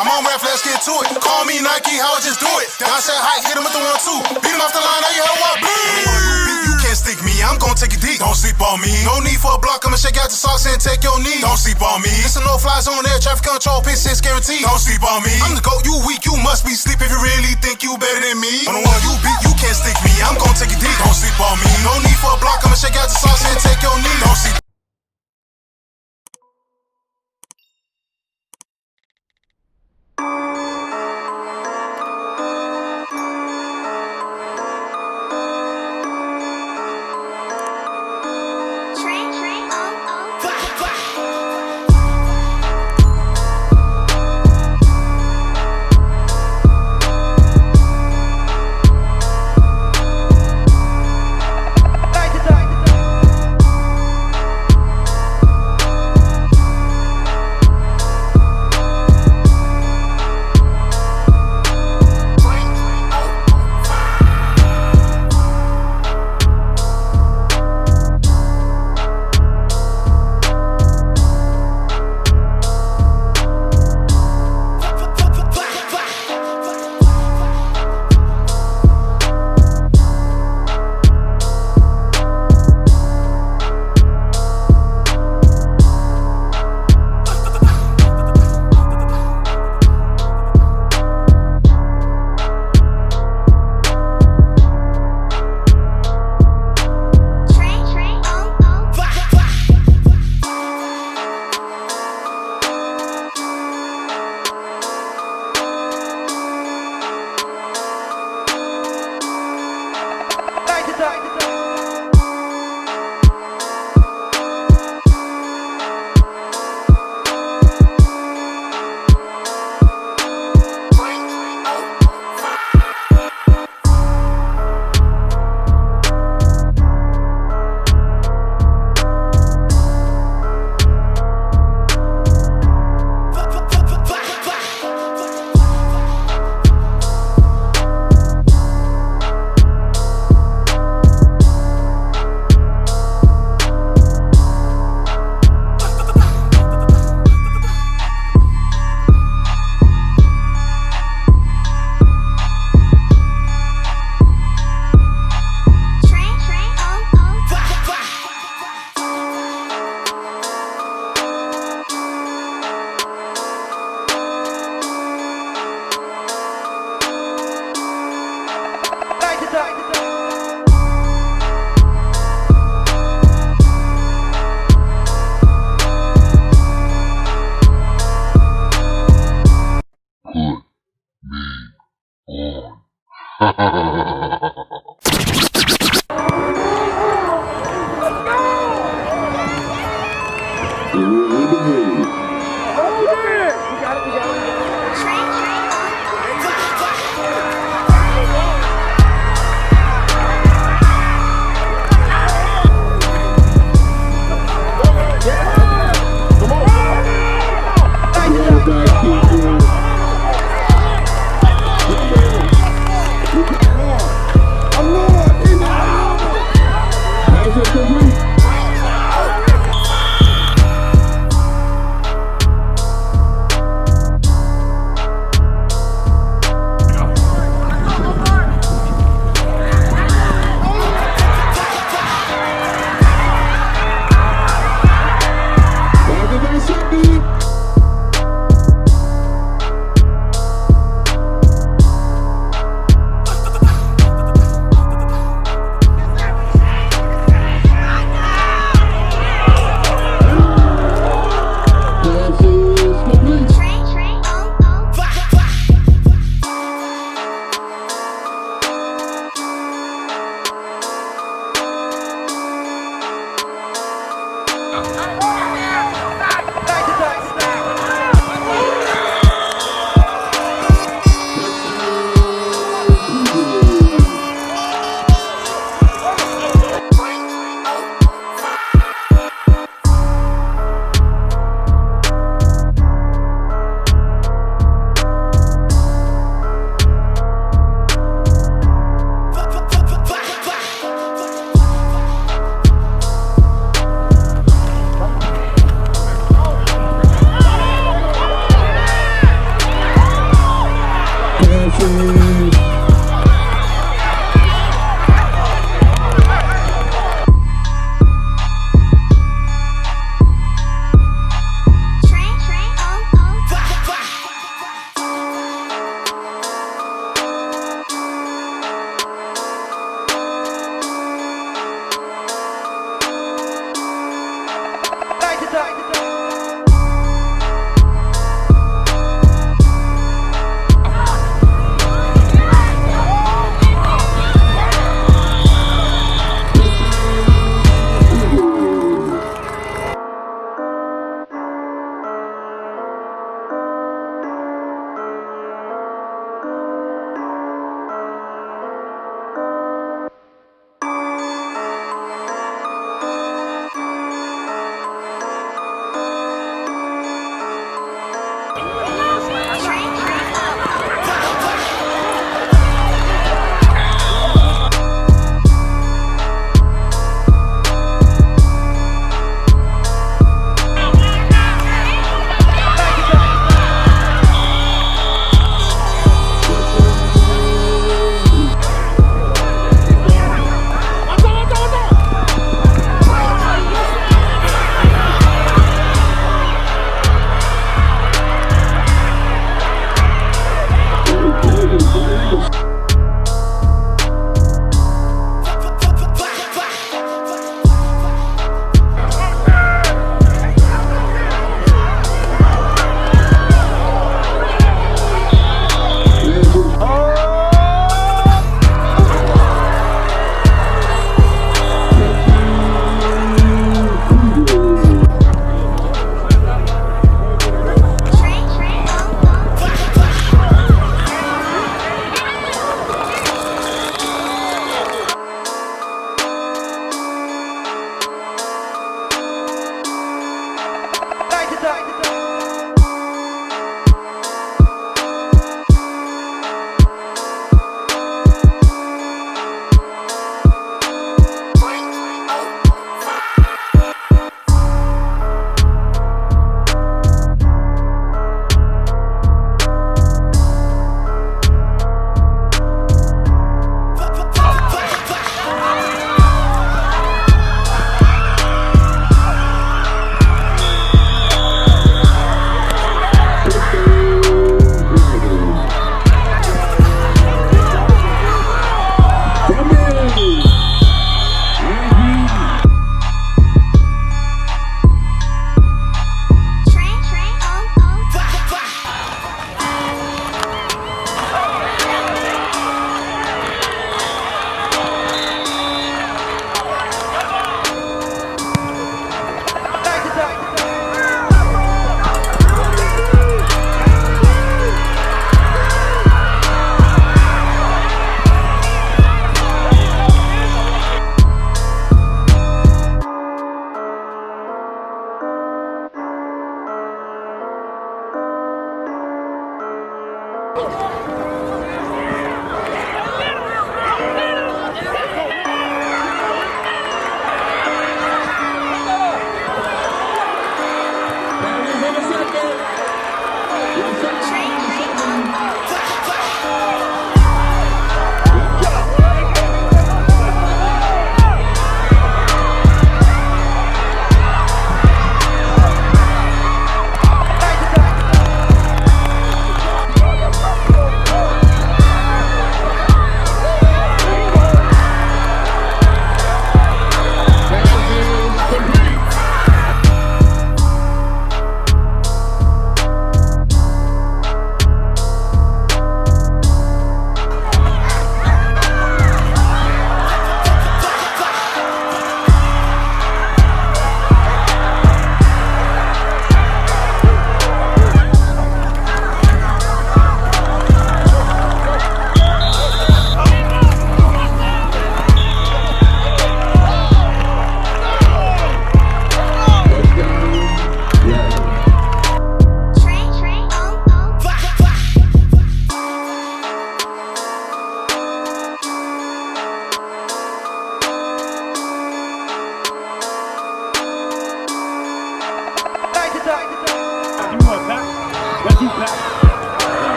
I'm on rap, let's get to it. Call me Nike, how I just do it. Down set height, hit him with the 1-2. Beat him off the line, now you heard what? You can't stick me, I'm gon' take it deep. Don't sleep on me. No need for a block, I'ma shake out the socks and take your knee. Don't sleep on me. It's a no-fly zone there, traffic control, piss is guaranteed. Don't sleep on me. I'm the GOAT, you weak, you must be sleep if you really think you better than me. On the one you beat, you can't stick me, I'm gon' take it deep. Don't sleep on me. No need for a block, I'ma shake out the socks and take your knee. Don't sleep.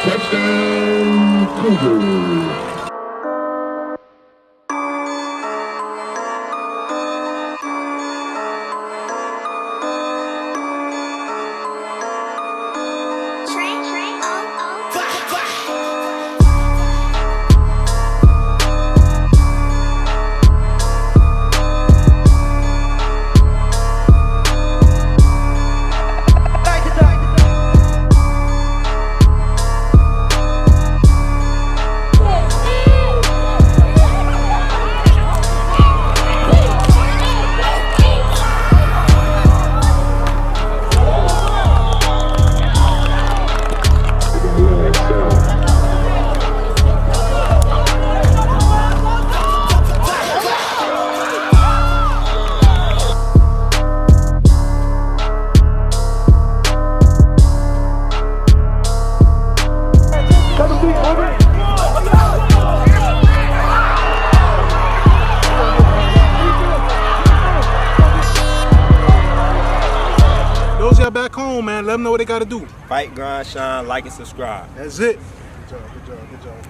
Touchdown, Cougars. Those y'all back home, man, let them know what they gotta do. Fight, grind, shine, like, and subscribe. That's it. Good job.